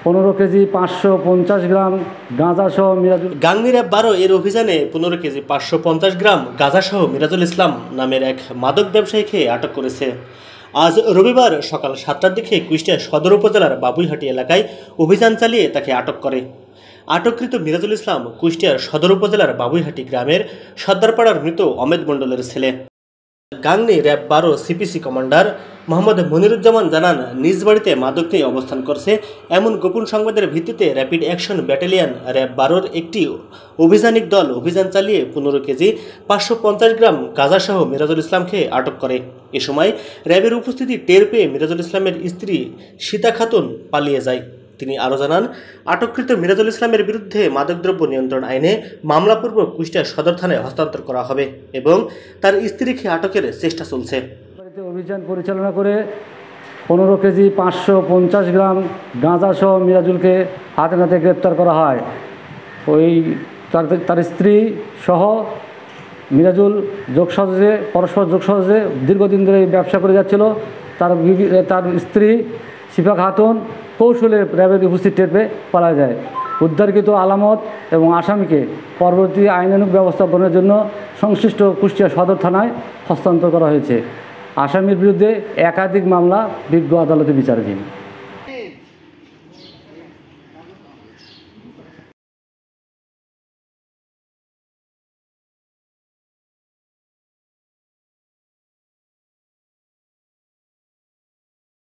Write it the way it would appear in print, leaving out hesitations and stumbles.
15 KG 550 গ্রাম গাঁজাসহ Mirajul. Gangni RAB 12 এর অভিযানে 15 KG 550 গ্রাম গাঁজাসহ মিরাজুল ইসলাম নামের এক মাদক ব্যবসায়ীকে আটক করেছে। আজ রবিবার সকাল 7টার দিকে কুষ্টিয়া সদর উপজেলার বাবুইহাটি এলাকায় অভিযান চালিয়ে তাকে আটক করে। আটককৃত মিরাজুল ইসলাম কুষ্টিয়ার সদর উপজেলার বাবুইহাটি গ্রামের সর্দারপাড়ার মৃত অমেদ মণ্ডলের ছেলে। Gangni RAB 12 CPC commander Mohammad Moniruzzaman জানান, নিজ বাড়িতে মাদক নিয়ে অবস্থান করছে এমন গোপন সংবাদের ভিত্তিতে র্যাপিড অ্যাকশন ব্যাটালিয়ন র্যাব 12-র একটি অভিযানিক দল অভিযান চালিয়ে 15 কেজি 550 গ্রাম গাঁজাসহ মিরাজুল ইসলামকে আটক করে। এ সময় র্যাবের উপস্থিতি টের পেয়ে মিরাজুল ইসলামের স্ত্রী সীতা খাতুন পালিয়ে যায়। তিনি আরও জানান, আটককৃত মিরাজুল ইসলামের বিরুদ্ধে মাদকদ্রব্য নিয়ন্ত্রণ আইনে মামলাপূর্বক কুষ্টিয়া সদর থানায় হস্তান্তর করা হবে এবং তার স্ত্রীকে আটকের চেষ্টা চলছে। অভিযান পরিচালনা করে 15 কেজি 550 গ্রাম গাঁজাসহ মিরাজুলকে হাতে নাতে গ্রেপ্তার করা হয়। তার স্ত্রী সহ মিরাজুল পরস্পর যোগসহজে দীর্ঘদিন ধরে ব্যবসা করে যাচ্ছিল। তার স্ত্রী সিফা খাতুন কৌশলে র্যাবের উপস্থিত টের পেয়ে পালা যায়। উদ্ধারকৃত আলামত এবং আসামিকে পরবর্তী আইনানুগ ব্যবস্থা গ্রহণের জন্য সংশ্লিষ্ট কুষ্টিয়া সদর থানায় হস্তান্তর করা হয়েছে। আসামির বিরুদ্ধে একাধিক মামলা বিজ্ঞ আদালতে বিচারাধীন।